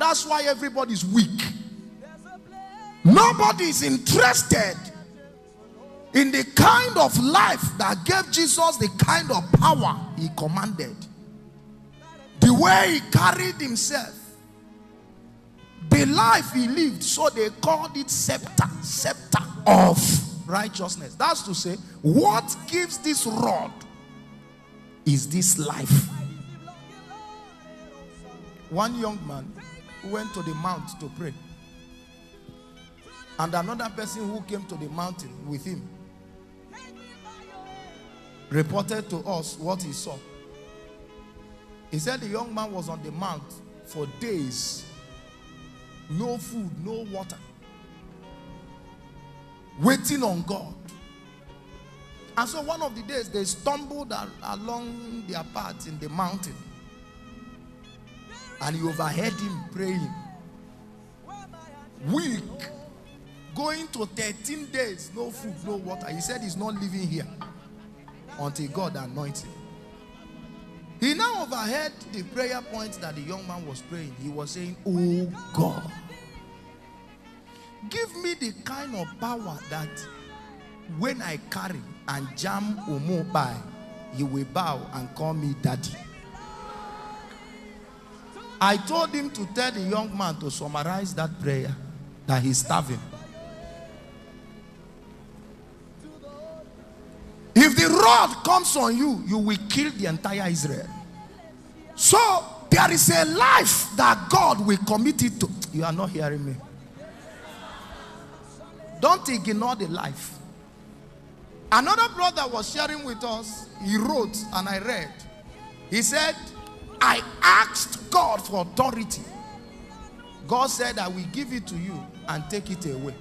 that's why everybody's weak. Nobody is interested in the kind of life that gave Jesus the kind of power he commanded. The way he carried himself. The life he lived. So they called it scepter. Scepter of righteousness. That's to say, what gives this rod is this life. One young man went to the mount to pray. And another person who came to the mountain with him reported to us what he saw. He said the young man was on the mount for days. No food, no water. Waiting on God. And so one of the days they stumbled along their path in the mountain. And he overheard him praying. Weak. Going to 13 days, no food, no water. He said he's not living here until God anoints him. He now overheard the prayer point that the young man was praying. He was saying, oh God, give me the kind of power that when I carry and jam Omo by, you will bow and call me daddy. I told him to tell the young man to summarize that prayer, that he's starving. If the rod comes on you, you will kill the entire Israel. So there is a life that God will commit it to. You are not hearing me. Don't ignore the life. Another brother was sharing with us. He wrote and I read. He said, I asked God for authority. God said, I will give it to you and take it away.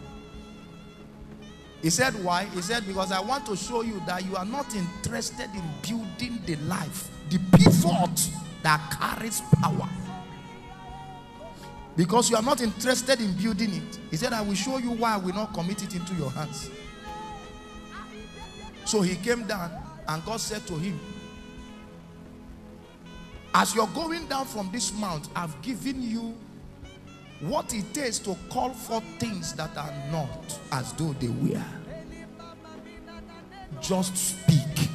He said, why? He said, because I want to show you that you are not interested in building the life, the pivot that carries power. Because you are not interested in building it. He said, I will show you why I will not commit it into your hands. So he came down and God said to him, as you're going down from this mount, I've given you what it takes to call for things that are not as though they were. Just speak.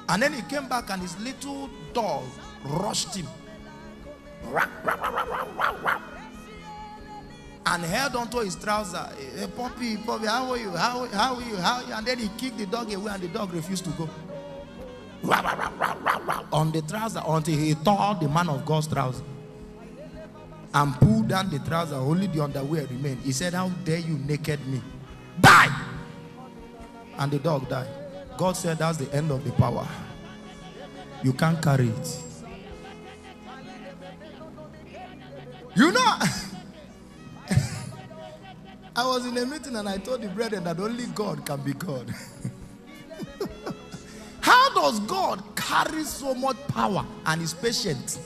And then he came back and his little dog rushed him and held onto his trouser. Hey, puppy, how are you? How are you? And then he kicked the dog away and the dog refused to go. On the trouser until he tore the man of God's trouser and pulled down the trouser. Only the underwear remained. He said, how dare you naked me? Die! And the dog died. God said, that's the end of the power. You can't carry it. You know, I was in a meeting and I told the brethren that only God can be God. How does God carry so much power and is patient?